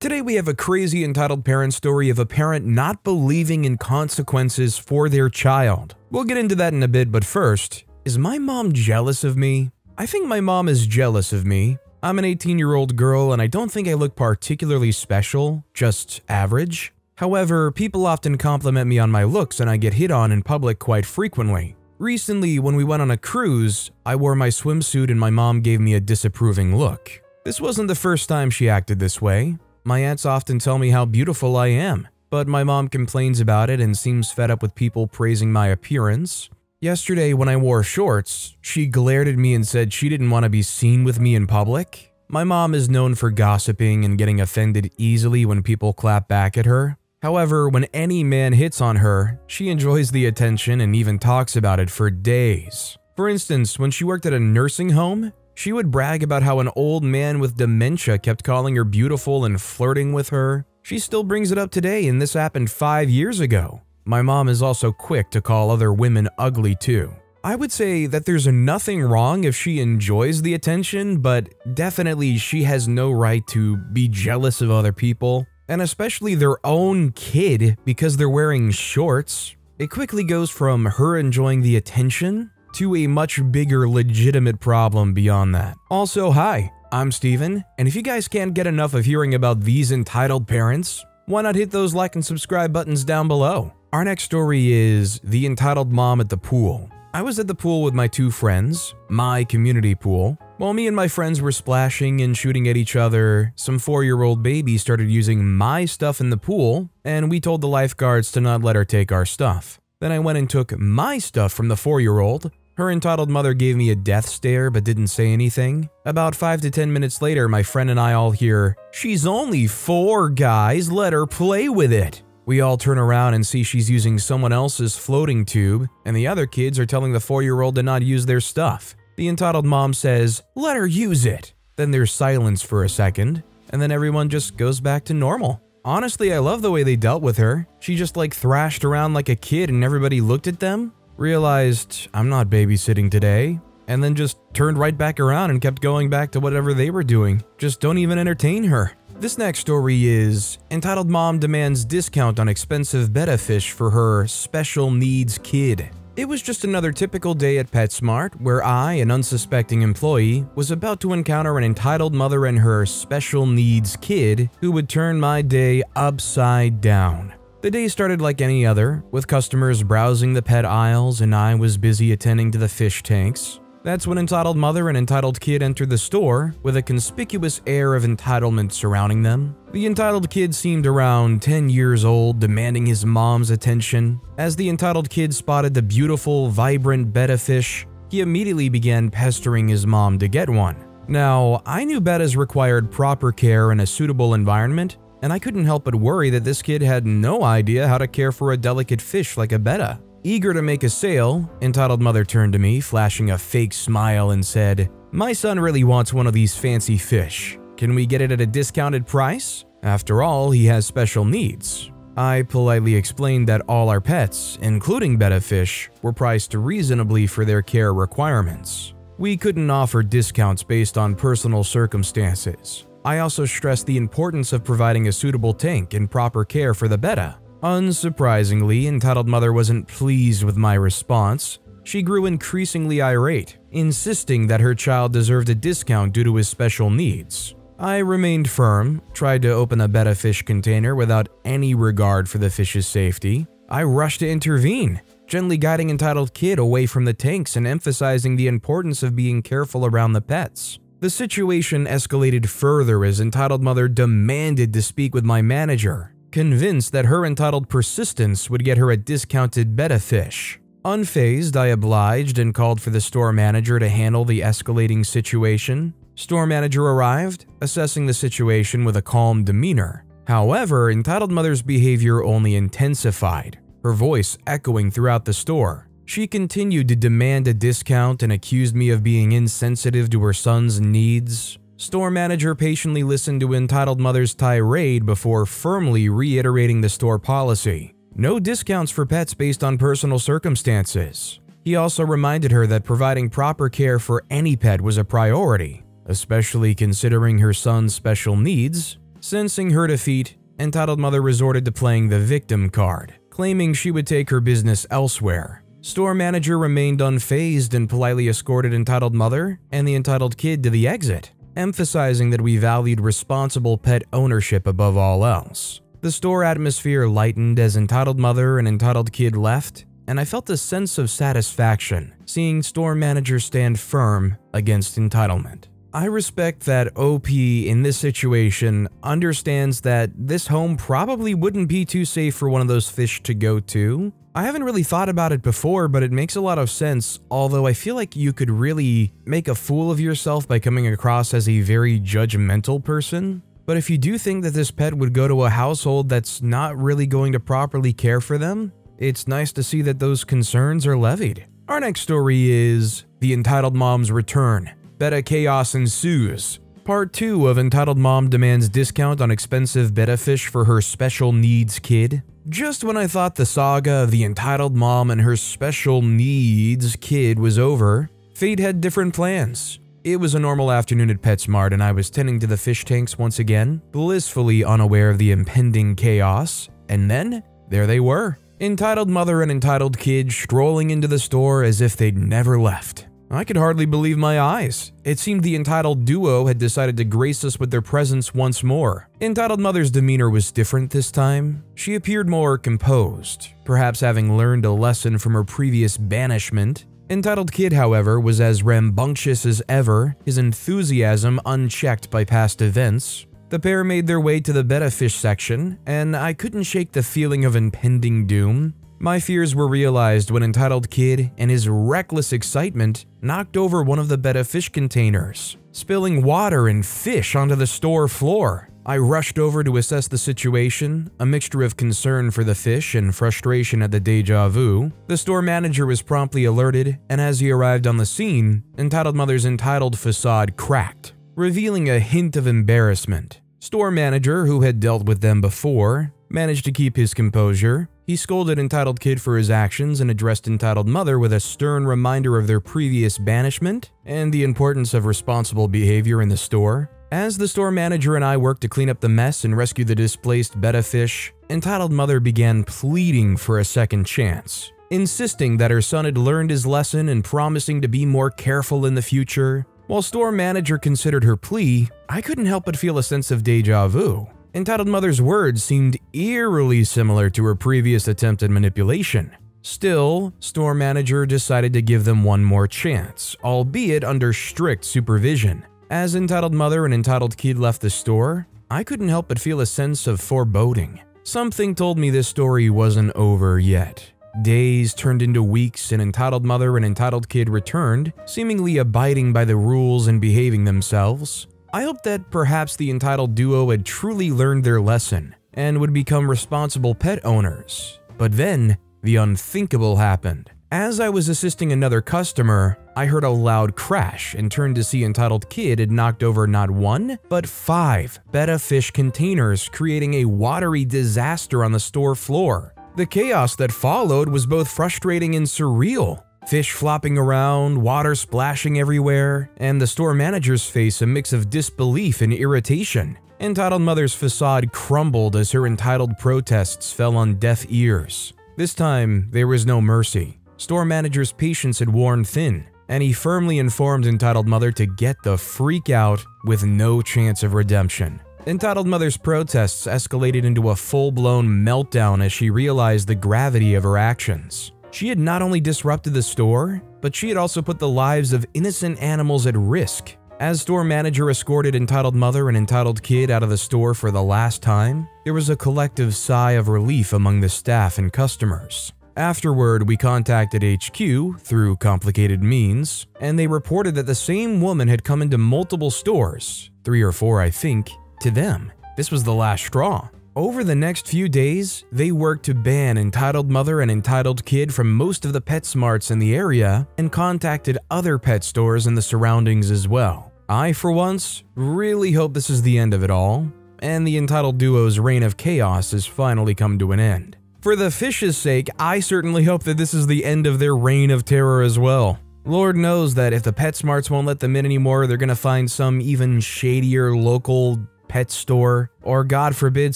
Today we have a crazy entitled parent story of a parent not believing in consequences for their child. We'll get into that in a bit, but first, is my mom jealous of me? I think my mom is jealous of me. I'm an 18-year-old girl and I don't think I look particularly special, just average. However, people often compliment me on my looks and I get hit on in public quite frequently. Recently, when we went on a cruise, I wore my swimsuit and my mom gave me a disapproving look. This wasn't the first time she acted this way. My aunts often tell me how beautiful I am, but my mom complains about it and seems fed up with people praising my appearance. Yesterday, when I wore shorts, she glared at me and said she didn't want to be seen with me in public. My mom is known for gossiping and getting offended easily when people clap back at her. However, when any man hits on her, she enjoys the attention and even talks about it for days. For instance, when she worked at a nursing home, she would brag about how an old man with dementia kept calling her beautiful and flirting with her. She still brings it up today, and this happened 5 years ago. My mom is also quick to call other women ugly too. I would say that there's nothing wrong if she enjoys the attention, but definitely she has no right to be jealous of other people, and especially their own kid because they're wearing shorts. It quickly goes from her enjoying the attention to a much bigger legitimate problem beyond that. Also, hi, I'm Steven, and if you guys can't get enough of hearing about these entitled parents, why not hit those like and subscribe buttons down below? Our next story is the entitled mom at the pool. I was at the pool with my two friends, my community pool. While me and my friends were splashing and shooting at each other, some 4-year-old baby started using my stuff in the pool, and we told the lifeguards to not let her take our stuff. Then I went and took my stuff from the 4-year-old. Her entitled mother gave me a death stare but didn't say anything. About 5 to 10 minutes later, my friend and I all hear, "She's only 4, guys, let her play with it." We all turn around and see she's using someone else's floating tube, and the other kids are telling the 4-year-old to not use their stuff. The entitled mom says, "Let her use it." Then there's silence for a second, and then everyone just goes back to normal. Honestly, I love the way they dealt with her. She just thrashed around like a kid and everybody looked at them, realized I'm not babysitting today, and then just turned right back around and kept going back to whatever they were doing. Just don't even entertain her. This next story is entitled Mom Demands Discount on Expensive Betta Fish for Her Special Needs Kid. It was just another typical day at PetSmart where I, an unsuspecting employee, was about to encounter an entitled mother and her special needs kid who would turn my day upside down. The day started like any other, with customers browsing the pet aisles and I was busy attending to the fish tanks. That's when entitled mother and entitled kid entered the store with a conspicuous air of entitlement surrounding them. The entitled kid seemed around 10 years old, demanding his mom's attention. As the entitled kid spotted the beautiful, vibrant betta fish, he immediately began pestering his mom to get one. Now, I knew bettas required proper care in a suitable environment, and I couldn't help but worry that this kid had no idea how to care for a delicate fish like a betta. Eager to make a sale, entitled mother turned to me, flashing a fake smile and said, "My son really wants one of these fancy fish. Can we get it at a discounted price? After all, he has special needs." I politely explained that all our pets, including betta fish, were priced reasonably for their care requirements. We couldn't offer discounts based on personal circumstances. I also stressed the importance of providing a suitable tank and proper care for the betta. Unsurprisingly, entitled mother wasn't pleased with my response. She grew increasingly irate, insisting that her child deserved a discount due to his special needs. I remained firm, tried to open a betta fish container without any regard for the fish's safety. I rushed to intervene, gently guiding entitled kid away from the tanks and emphasizing the importance of being careful around the pets. The situation escalated further as entitled mother demanded to speak with my manager, convinced that her entitled persistence would get her a discounted betta fish. Unfazed, I obliged and called for the store manager to handle the escalating situation. Store manager arrived, assessing the situation with a calm demeanor. However, entitled mother's behavior only intensified, her voice echoing throughout the store. She continued to demand a discount and accused me of being insensitive to her son's needs. Store manager patiently listened to entitled mother's tirade before firmly reiterating the store policy. No discounts for pets based on personal circumstances. He also reminded her that providing proper care for any pet was a priority, especially considering her son's special needs. Sensing her defeat, Entitled Mother resorted to playing the victim card, claiming she would take her business elsewhere. Store manager remained unfazed and politely escorted Entitled Mother and the entitled kid to the exit, emphasizing that we valued responsible pet ownership above all else. The store atmosphere lightened as Entitled Mother and entitled kid left, and I felt a sense of satisfaction seeing store manager stand firm against entitlement. I respect that OP in this situation understands that this home probably wouldn't be too safe for one of those fish to go to. I haven't really thought about it before, but it makes a lot of sense, although I feel like you could really make a fool of yourself by coming across as a very judgmental person. But if you do think that this pet would go to a household that's not really going to properly care for them, it's nice to see that those concerns are levied. Our next story is The Entitled Mom's Return. Beta chaos ensues. Part 2 of Entitled Mom demands discount on expensive betta fish for her special needs kid. Just when I thought the saga of the entitled mom and her special needs kid was over, fate had different plans. It was a normal afternoon at PetSmart and I was tending to the fish tanks once again, blissfully unaware of the impending chaos, and then there they were. Entitled mother and entitled kid strolling into the store as if they'd never left. I could hardly believe my eyes. It seemed the entitled duo had decided to grace us with their presence once more. Entitled mother's demeanor was different this time. She appeared more composed, perhaps having learned a lesson from her previous banishment. Entitled kid, however, was as rambunctious as ever, his enthusiasm unchecked by past events. The pair made their way to the betta fish section, and I couldn't shake the feeling of impending doom. My fears were realized when entitled kid, in his reckless excitement, knocked over one of the betta fish containers, spilling water and fish onto the store floor. I rushed over to assess the situation, a mixture of concern for the fish and frustration at the deja vu. The store manager was promptly alerted, and as he arrived on the scene, entitled mother's entitled facade cracked, revealing a hint of embarrassment. Store manager, who had dealt with them before, managed to keep his composure. He scolded entitled kid for his actions and addressed entitled mother with a stern reminder of their previous banishment and the importance of responsible behavior in the store. As the store manager and I worked to clean up the mess and rescue the displaced betta fish, entitled mother began pleading for a second chance, insisting that her son had learned his lesson and promising to be more careful in the future. While store manager considered her plea, I couldn't help but feel a sense of deja vu. Entitled mother's words seemed eerily similar to her previous attempt at manipulation. Still, store manager decided to give them one more chance, albeit under strict supervision. As entitled mother and entitled kid left the store, I couldn't help but feel a sense of foreboding. Something told me this story wasn't over yet. Days turned into weeks and entitled mother and entitled kid returned, seemingly abiding by the rules and behaving themselves. I hoped that perhaps the entitled duo had truly learned their lesson and would become responsible pet owners. But then, the unthinkable happened. As I was assisting another customer, I heard a loud crash and turned to see entitled kid had knocked over not 1, but 5 betta fish containers, creating a watery disaster on the store floor. The chaos that followed was both frustrating and surreal. Fish flopping around, water splashing everywhere, and the store manager's face a mix of disbelief and irritation. Entitled mother's facade crumbled as her entitled protests fell on deaf ears. This time, there was no mercy. Store manager's patience had worn thin, and he firmly informed entitled mother to get the freak out with no chance of redemption. Entitled mother's protests escalated into a full-blown meltdown as she realized the gravity of her actions. She had not only disrupted the store, but she had also put the lives of innocent animals at risk. As store manager escorted entitled mother and entitled kid out of the store for the last time, there was a collective sigh of relief among the staff and customers. Afterward, we contacted HQ through complicated means, and they reported that the same woman had come into multiple stores, 3 or 4 I think, to them. This was the last straw. Over the next few days, they worked to ban entitled mother and entitled kid from most of the PetSmarts in the area and contacted other pet stores in the surroundings as well. I, for once, really hope this is the end of it all, and the entitled duo's reign of chaos has finally come to an end. For the fish's sake, I certainly hope that this is the end of their reign of terror as well. Lord knows that if the PetSmarts won't let them in anymore, they're gonna find some even shadier local pet store, or God forbid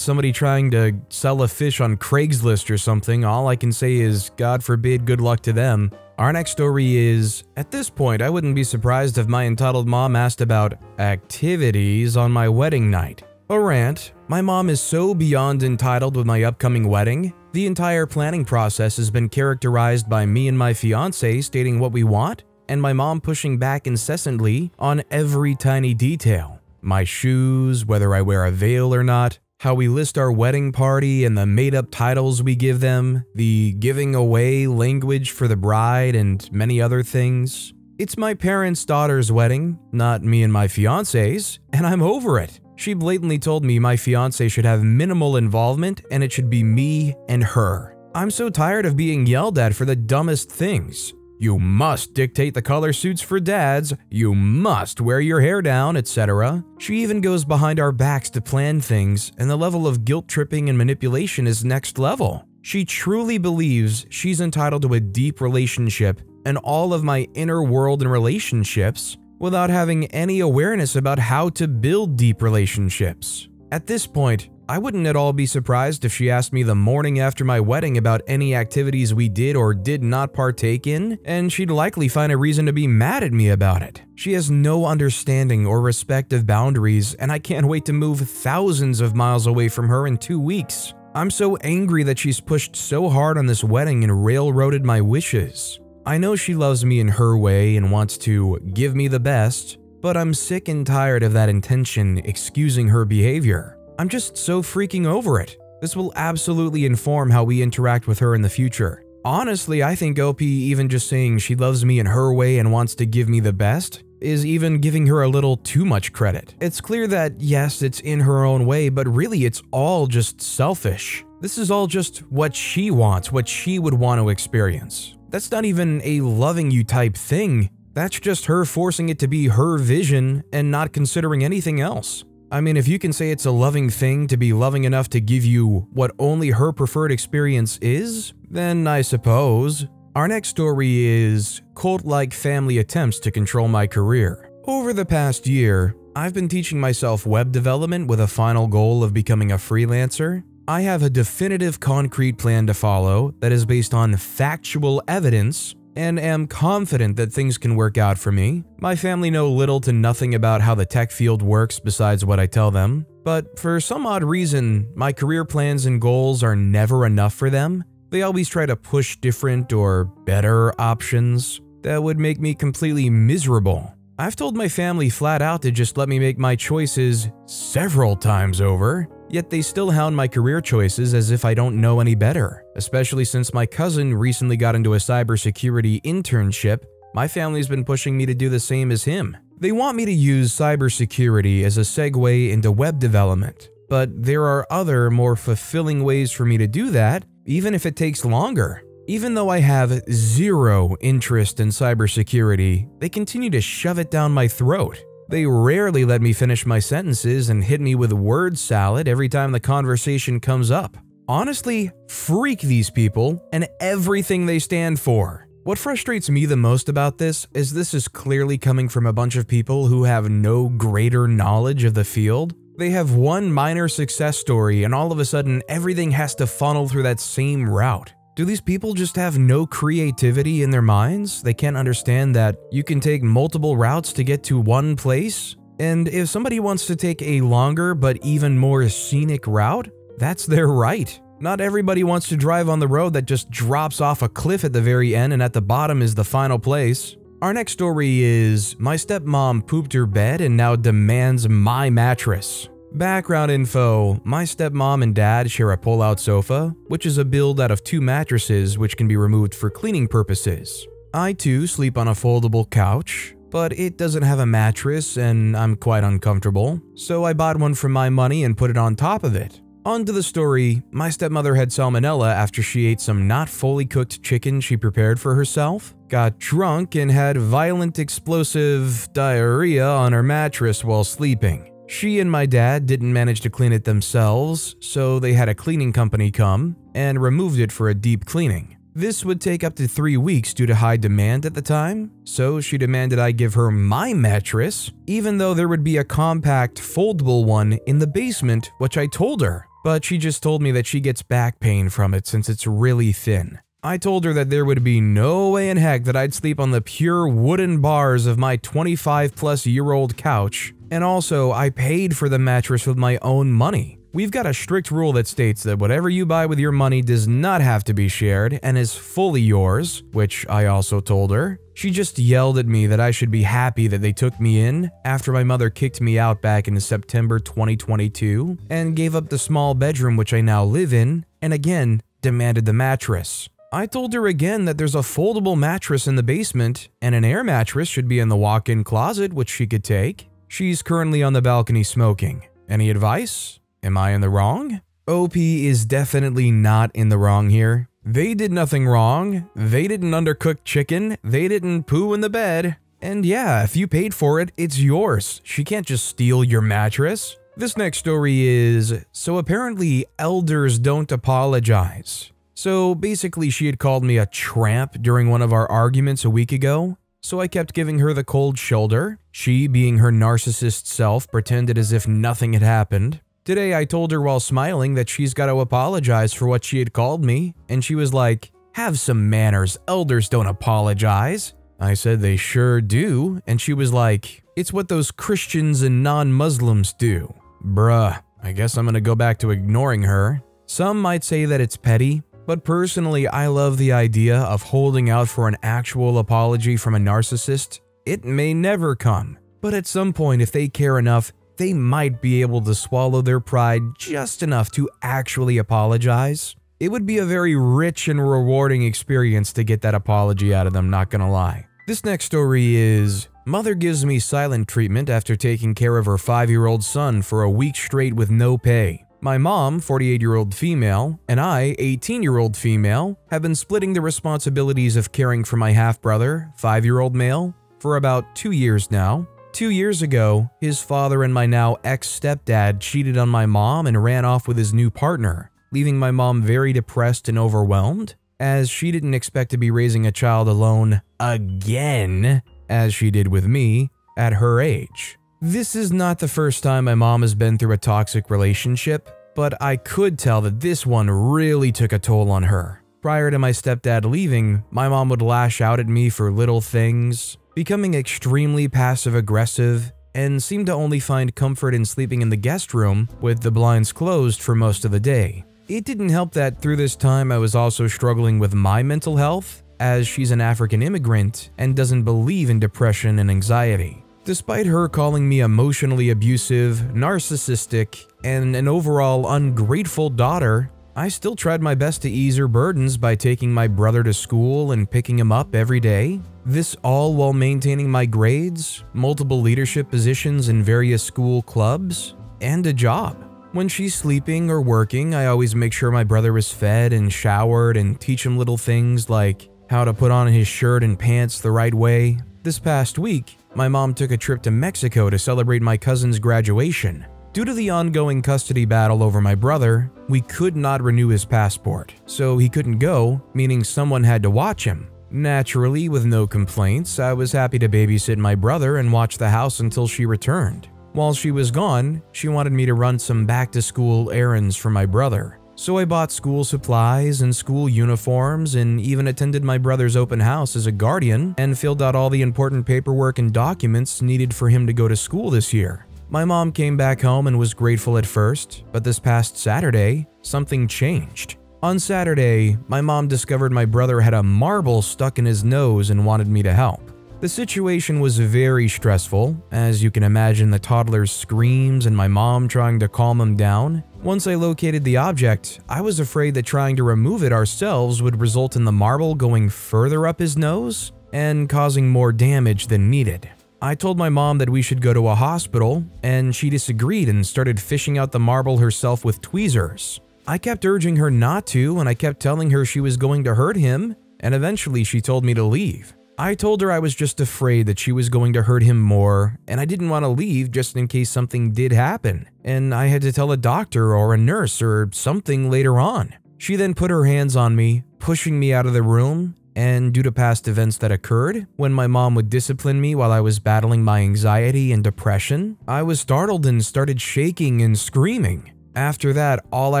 somebody trying to sell a fish on Craigslist or something. All I can say is, God forbid, good luck to them. Our next story is, at this point, I wouldn't be surprised if my entitled mom asked about activities on my wedding night. A rant. My mom is so beyond entitled with my upcoming wedding. The entire planning process has been characterized by me and my fiance stating what we want, and my mom pushing back incessantly on every tiny detail. My shoes, whether I wear a veil or not, how we list our wedding party and the made-up titles we give them, the giving away language for the bride, and many other things. It's my parents' daughter's wedding, not me and my fiance's, and I'm over it. She blatantly told me my fiance should have minimal involvement and it should be me and her. I'm so tired of being yelled at for the dumbest things. You must dictate the color suits for dads, you must wear your hair down, etc. She even goes behind our backs to plan things, and the level of guilt tripping and manipulation is next level. She truly believes she's entitled to a deep relationship and all of my inner world and relationships without having any awareness about how to build deep relationships. At this point, I wouldn't at all be surprised if she asked me the morning after my wedding about any activities we did or did not partake in, and she'd likely find a reason to be mad at me about it. She has no understanding or respect of boundaries, and I can't wait to move thousands of miles away from her in 2 weeks. I'm so angry that she's pushed so hard on this wedding and railroaded my wishes. I know she loves me in her way and wants to give me the best, but I'm sick and tired of that intention excusing her behavior. I'm just so freaking over it. This will absolutely inform how we interact with her in the future. Honestly, I think OP even just saying she loves me in her way and wants to give me the best is even giving her a little too much credit. It's clear that yes, it's in her own way, but really it's all just selfish. This is all just what she wants, what she would want to experience. That's not even a loving you type thing. That's just her forcing it to be her vision and not considering anything else. I mean, if you can say it's a loving thing to be loving enough to give you what only her preferred experience is, then I suppose. Our next story is cult-like family attempts to control my career. Over the past year, I've been teaching myself web development with a final goal of becoming a freelancer. I have a definitive concrete plan to follow that is based on factual evidence and am confident that things can work out for me. My family know little to nothing about how the tech field works besides what I tell them, but for some odd reason, my career plans and goals are never enough for them. They always try to push different or better options that would make me completely miserable. I've told my family flat out to just let me make my choices several times over, yet they still hound my career choices as if I don't know any better. Especially since my cousin recently got into a cybersecurity internship, my family's been pushing me to do the same as him. They want me to use cybersecurity as a segue into web development, but there are other, more fulfilling ways for me to do that, even if it takes longer. Even though I have zero interest in cybersecurity, they continue to shove it down my throat. They rarely let me finish my sentences and hit me with word salad every time the conversation comes up. Honestly, freak these people and everything they stand for. What frustrates me the most about this is clearly coming from a bunch of people who have no greater knowledge of the field. They have one minor success story and all of a sudden everything has to funnel through that same route. Do these people just have no creativity in their minds? They can't understand that you can take multiple routes to get to one place? And if somebody wants to take a longer but even more scenic route, that's their right. Not everybody wants to drive on the road that just drops off a cliff at the very end and at the bottom is the final place. Our next story is, my stepmom pooped her bed and now demands my mattress. Background info, my stepmom and dad share a pull-out sofa, which is a build out of 2 mattresses which can be removed for cleaning purposes. I too sleep on a foldable couch, but it doesn't have a mattress and I'm quite uncomfortable, so I bought one from my money and put it on top of it. On to the story, my stepmother had salmonella after she ate some not fully cooked chicken she prepared for herself, got drunk and had violent explosive diarrhea on her mattress while sleeping. She and my dad didn't manage to clean it themselves, so they had a cleaning company come and removed it for a deep cleaning. This would take up to 3 weeks due to high demand at the time, so she demanded I give her my mattress, even though there would be a compact, foldable one in the basement, which I told her, but she just told me that she gets back pain from it since it's really thin. I told her that there would be no way in heck that I'd sleep on the pure wooden bars of my 25-plus-year-old couch, and also I paid for the mattress with my own money. We've got a strict rule that states that whatever you buy with your money does not have to be shared and is fully yours, which I also told her. She just yelled at me that I should be happy that they took me in after my mother kicked me out back in September 2022 and gave up the small bedroom which I now live in, and again, demanded the mattress. I told her again that there's a foldable mattress in the basement and an air mattress should be in the walk-in closet which she could take. She's currently on the balcony smoking. Any advice? Am I in the wrong? OP is definitely not in the wrong here. They did nothing wrong. They didn't undercook chicken. They didn't poo in the bed. And yeah, if you paid for it, it's yours. She can't just steal your mattress. This next story is, so apparently elders don't apologize. So basically she had called me a tramp during one of our arguments a week ago. So I kept giving her the cold shoulder. She, being her narcissist self, pretended as if nothing had happened. Today I told her while smiling that she's got to apologize for what she had called me, and she was like, "Have some manners, elders don't apologize." I said they sure do, and she was like, "It's what those Christians and non-Muslims do." Bruh, I guess I'm gonna go back to ignoring her. Some might say that it's petty, but personally I love the idea of holding out for an actual apology from a narcissist. It may never come, but at some point if they care enough, they might be able to swallow their pride just enough to actually apologize. It would be a very rich and rewarding experience to get that apology out of them, not gonna lie. This next story is, mother gives me silent treatment after taking care of her 5-year-old son for a week straight with no pay. My mom, 48-year-old female, and I, 18-year-old female, have been splitting the responsibilities of caring for my half-brother, 5-year-old male, for about 2 years now. 2 years ago, his father and my now ex-stepdad cheated on my mom and ran off with his new partner, leaving my mom very depressed and overwhelmed, as she didn't expect to be raising a child alone again, as she did with me, at her age. This is not the first time my mom has been through a toxic relationship, but I could tell that this one really took a toll on her. Prior to my stepdad leaving, my mom would lash out at me for little things, becoming extremely passive-aggressive, and seemed to only find comfort in sleeping in the guest room with the blinds closed for most of the day. It didn't help that through this time I was also struggling with my mental health, as she's an African immigrant and doesn't believe in depression and anxiety. Despite her calling me emotionally abusive, narcissistic, and an overall ungrateful daughter, I still tried my best to ease her burdens by taking my brother to school and picking him up every day. This all while maintaining my grades, multiple leadership positions in various school clubs, and a job. When she's sleeping or working, I always make sure my brother is fed and showered and teach him little things like how to put on his shirt and pants the right way. This past week, my mom took a trip to Mexico to celebrate my cousin's graduation. Due to the ongoing custody battle over my brother, we could not renew his passport, so he couldn't go, meaning someone had to watch him. Naturally, with no complaints, I was happy to babysit my brother and watch the house until she returned. While she was gone, she wanted me to run some back-to-school errands for my brother. So I bought school supplies and school uniforms and even attended my brother's open house as a guardian and filled out all the important paperwork and documents needed for him to go to school this year. My mom came back home and was grateful at first, but this past Saturday, something changed. On Saturday, my mom discovered my brother had a marble stuck in his nose and wanted me to help. The situation was very stressful, as you can imagine the toddler's screams and my mom trying to calm him down. Once I located the object, I was afraid that trying to remove it ourselves would result in the marble going further up his nose and causing more damage than needed. I told my mom that we should go to a hospital, and she disagreed and started fishing out the marble herself with tweezers. I kept urging her not to, and I kept telling her she was going to hurt him, and eventually she told me to leave. I told her I was just afraid that she was going to hurt him more, and I didn't want to leave just in case something did happen, and I had to tell a doctor or a nurse or something later on. She then put her hands on me, pushing me out of the room, and due to past events that occurred, when my mom would discipline me while I was battling my anxiety and depression, I was startled and started shaking and screaming. After that, all I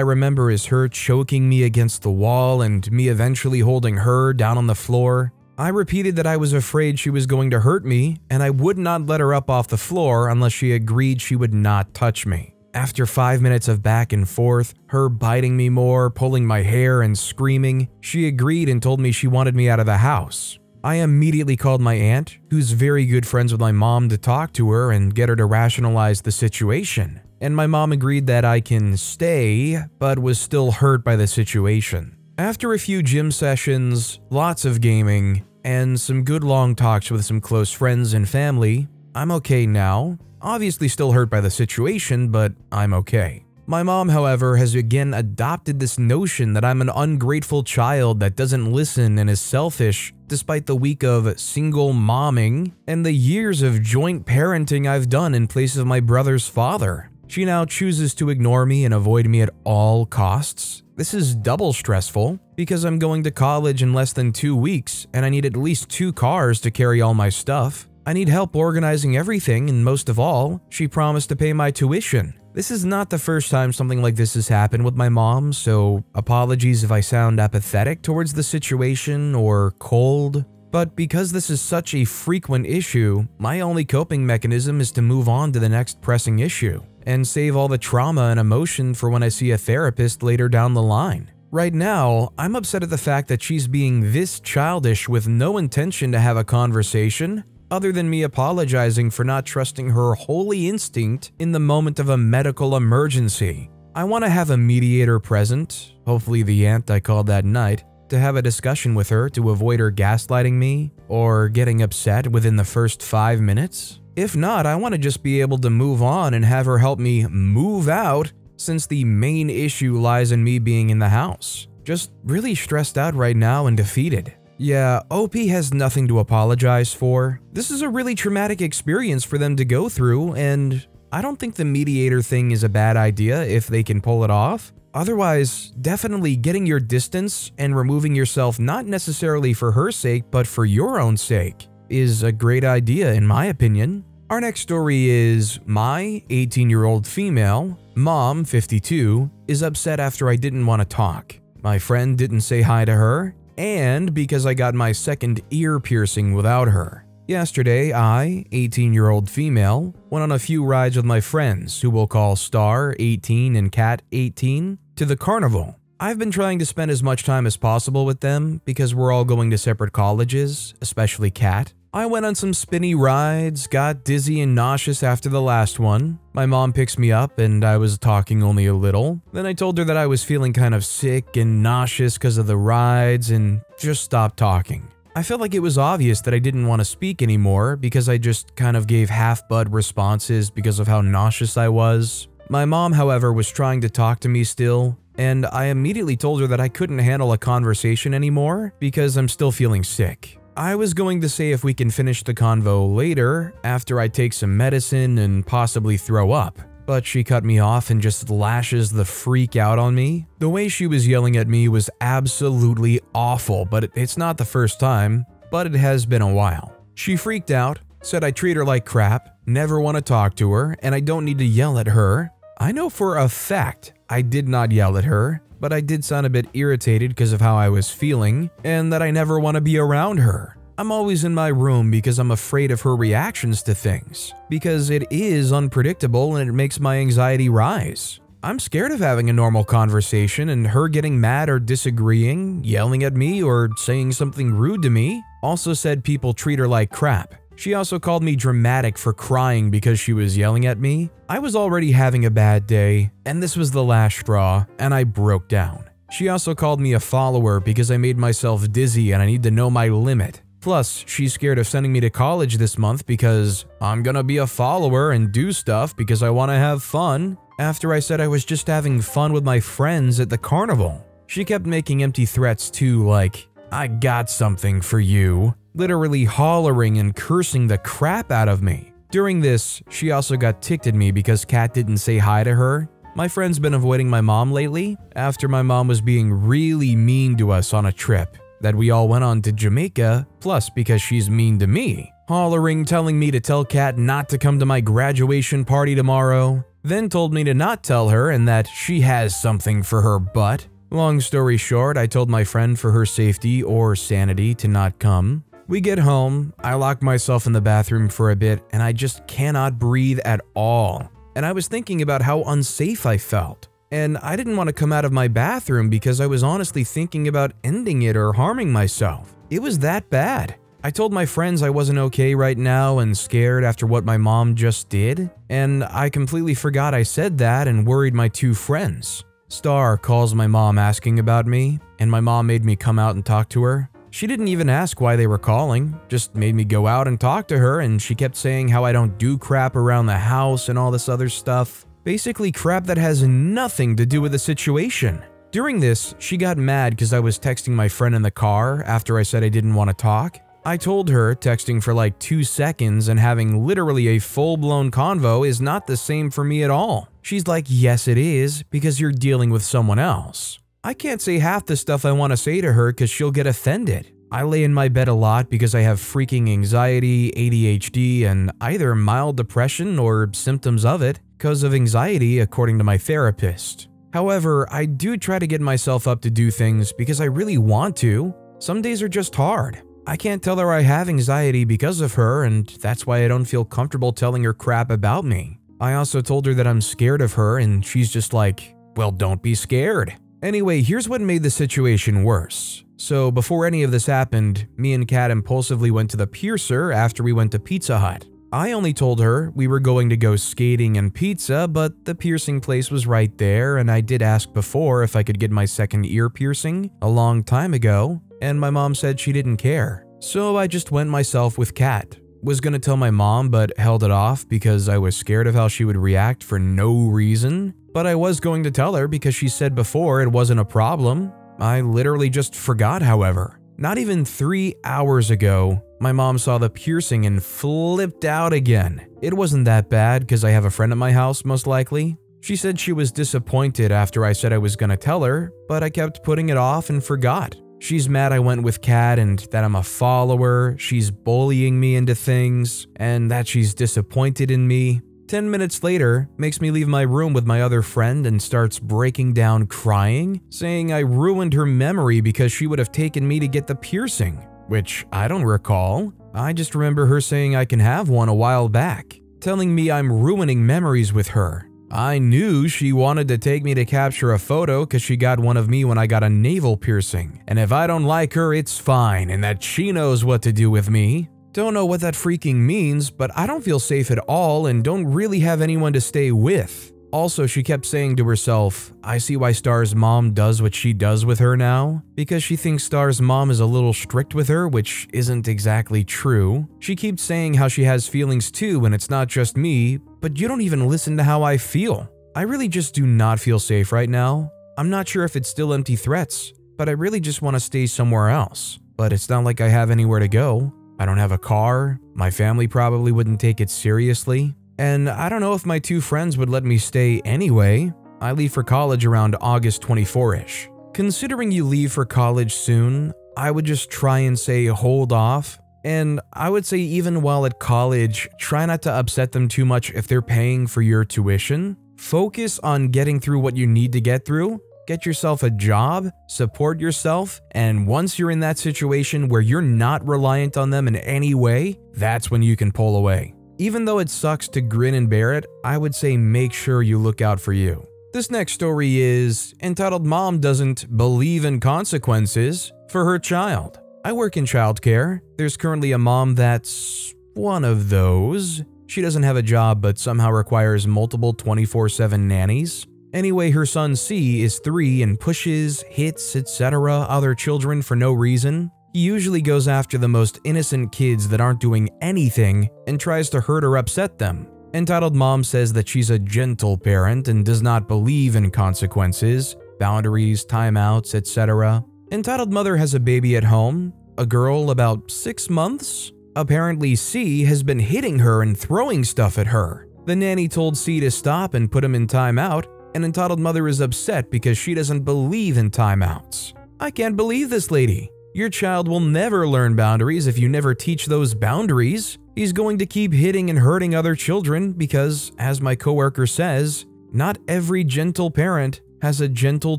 remember is her choking me against the wall and me eventually holding her down on the floor. I repeated that I was afraid she was going to hurt me, and I would not let her up off the floor unless she agreed she would not touch me. After 5 minutes of back and forth, her biting me more, pulling my hair, and screaming, she agreed and told me she wanted me out of the house. I immediately called my aunt, who's very good friends with my mom, to talk to her and get her to rationalize the situation. And my mom agreed that I can stay, but was still hurt by the situation. After a few gym sessions, lots of gaming, and some good long talks with some close friends and family, I'm okay now. Obviously still hurt by the situation, but I'm okay. My mom, however, has again adopted this notion that I'm an ungrateful child that doesn't listen and is selfish, despite the week of single momming and the years of joint parenting I've done in place of my brother's father. She now chooses to ignore me and avoid me at all costs. This is double stressful because I'm going to college in less than 2 weeks and I need at least 2 cars to carry all my stuff. I need help organizing everything, and most of all, she promised to pay my tuition. This is not the first time something like this has happened with my mom, so apologies if I sound apathetic towards the situation or cold. But because this is such a frequent issue, my only coping mechanism is to move on to the next pressing issue and save all the trauma and emotion for when I see a therapist later down the line. Right now, I'm upset at the fact that she's being this childish with no intention to have a conversation, other than me apologizing for not trusting her holy instinct in the moment of a medical emergency. I want to have a mediator present, hopefully the aunt I called that night, to have a discussion with her to avoid her gaslighting me or getting upset within the first 5 minutes. If not, I want to just be able to move on and have her help me move out, since the main issue lies in me being in the house. Just really stressed out right now and defeated. Yeah, OP has nothing to apologize for. This is a really traumatic experience for them to go through, and I don't think the mediator thing is a bad idea if they can pull it off. Otherwise, definitely getting your distance and removing yourself not necessarily for her sake, but for your own sake, is a great idea in my opinion. Our next story is my 18-year-old female, mom 52, is upset after I didn't want to talk. My friend didn't say hi to her, and because I got my second ear piercing without her. Yesterday, I, 18-year-old female, went on a few rides with my friends, who we'll call Star 18 and Cat 18, to the carnival. I've been trying to spend as much time as possible with them because we're all going to separate colleges, especially Cat. I went on some spinny rides, got dizzy and nauseous after the last one. My mom picks me up and I was talking only a little. Then I told her that I was feeling kind of sick and nauseous because of the rides and just stopped talking. I felt like it was obvious that I didn't want to speak anymore because I just kind of gave half-bud responses because of how nauseous I was. My mom, however, was trying to talk to me still, and I immediately told her that I couldn't handle a conversation anymore because I'm still feeling sick. I was going to say if we can finish the convo later, after I take some medicine and possibly throw up, but she cut me off and just lashes the freak out on me. The way she was yelling at me was absolutely awful, but it's not the first time, but it has been a while. She freaked out, said I treat her like crap, never want to talk to her, and I don't need to yell at her. I know for a fact I did not yell at her, but I did sound a bit irritated because of how I was feeling, and that I never want to be around her. I'm always in my room because I'm afraid of her reactions to things, because it is unpredictable and it makes my anxiety rise. I'm scared of having a normal conversation and her getting mad or disagreeing, yelling at me or saying something rude to me. Also said people treat her like crap. She also called me dramatic for crying because she was yelling at me. I was already having a bad day, and this was the last straw, and I broke down. She also called me a follower because I made myself dizzy and I need to know my limit. Plus, she's scared of sending me to college this month because I'm gonna be a follower and do stuff because I want to have fun, after I said I was just having fun with my friends at the carnival. She kept making empty threats too, like, I got something for you, literally hollering and cursing the crap out of me. During this, she also got ticked at me because Kat didn't say hi to her. My friend's been avoiding my mom lately after my mom was being really mean to us on a trip that we all went on to Jamaica, plus because she's mean to me, hollering telling me to tell Kat not to come to my graduation party tomorrow, then told me to not tell her and that she has something for her butt. Long story short, I told my friend for her safety or sanity to not come. We get home, I lock myself in the bathroom for a bit and I just cannot breathe at all. And I was thinking about how unsafe I felt. And I didn't want to come out of my bathroom because I was honestly thinking about ending it or harming myself. It was that bad. I told my friends I wasn't okay right now and scared after what my mom just did, and I completely forgot I said that and worried my two friends. Star calls my mom asking about me, and my mom made me come out and talk to her. She didn't even ask why they were calling, just made me go out and talk to her, and she kept saying how I don't do crap around the house and all this other stuff. Basically crap that has nothing to do with the situation. During this, she got mad because I was texting my friend in the car after I said I didn't want to talk. I told her texting for like 2 seconds and having literally a full-blown convo is not the same for me at all. She's like, yes it is, because you're dealing with someone else. I can't say half the stuff I want to say to her because she'll get offended. I lay in my bed a lot because I have freaking anxiety, ADHD, and either mild depression or symptoms of it because of anxiety, according to my therapist. However, I do try to get myself up to do things because I really want to. Some days are just hard. I can't tell her I have anxiety because of her, and that's why I don't feel comfortable telling her crap about me. I also told her that I'm scared of her, and she's just like, well, don't be scared. Anyway, here's what made the situation worse. So before any of this happened, me and Kat impulsively went to the piercer after we went to Pizza Hut. I only told her we were going to go skating and pizza, but the piercing place was right there, and I did ask before if I could get my second ear piercing a long time ago, and my mom said she didn't care. So I just went myself with Kat. Was gonna tell my mom but held it off because I was scared of how she would react for no reason. But I was going to tell her because she said before it wasn't a problem. I literally just forgot, however. Not even 3 hours ago, my mom saw the piercing and flipped out again. It wasn't that bad because I have a friend at my house, most likely. She said she was disappointed after I said I was gonna tell her, but I kept putting it off and forgot. She's mad I went with Kat and that I'm a follower, she's bullying me into things, and that she's disappointed in me. 10 minutes later, makes me leave my room with my other friend and starts breaking down crying, saying I ruined her memory because she would have taken me to get the piercing, which I don't recall. I just remember her saying I can have one a while back, telling me I'm ruining memories with her. I knew she wanted to take me to capture a photo because she got one of me when I got a navel piercing, and if I don't like her, it's fine, and that she knows what to do with me. Don't know what that freaking means, but I don't feel safe at all and don't really have anyone to stay with. Also, she kept saying to herself, I see why Star's mom does what she does with her now, because she thinks Star's mom is a little strict with her, which isn't exactly true. She keeps saying how she has feelings too and it's not just me, but you don't even listen to how I feel. I really just do not feel safe right now. I'm not sure if it's still empty threats, but I really just want to stay somewhere else. But it's not like I have anywhere to go. I don't have a car, my family probably wouldn't take it seriously, and I don't know if my two friends would let me stay anyway. I leave for college around August 24-ish. Considering you leave for college soon, I would just try and say hold off, and I would say even while at college, try not to upset them too much if they're paying for your tuition. Focus on getting through what you need to get through. Get yourself a job, support yourself, and once you're in that situation where you're not reliant on them in any way, that's when you can pull away. Even though it sucks to grin and bear it, I would say make sure you look out for you. This next story is entitled Mom Doesn't Believe in Consequences for Her Child. I work in childcare. There's currently a mom that's one of those. She doesn't have a job but somehow requires multiple 24/7 nannies. Anyway, her son C is 3 and pushes, hits, etc. other children for no reason. He usually goes after the most innocent kids that aren't doing anything and tries to hurt or upset them. Entitled Mom says that she's a gentle parent and does not believe in consequences, boundaries, timeouts, etc. Entitled Mother has a baby at home, a girl about 6 months. Apparently C has been hitting her and throwing stuff at her. The nanny told C to stop and put him in timeout, An entitled mother is upset because she doesn't believe in timeouts. I can't believe this lady. Your child will never learn boundaries if you never teach those boundaries. He's going to keep hitting and hurting other children because, as my coworker says, not every gentle parent has a gentle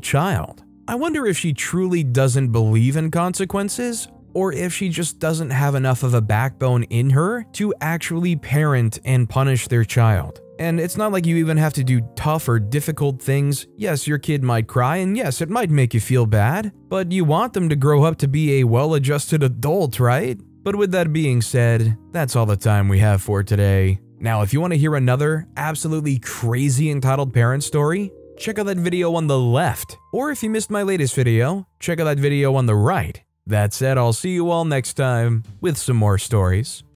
child. I wonder if she truly doesn't believe in consequences, or if she just doesn't have enough of a backbone in her to actually parent and punish their child. And it's not like you even have to do tough or difficult things. Yes, your kid might cry, and yes, it might make you feel bad, but you want them to grow up to be a well-adjusted adult, right? But with that being said, that's all the time we have for today. Now, if you want to hear another absolutely crazy entitled parent story, check out that video on the left. Or if you missed my latest video, check out that video on the right. That said, I'll see you all next time with some more stories.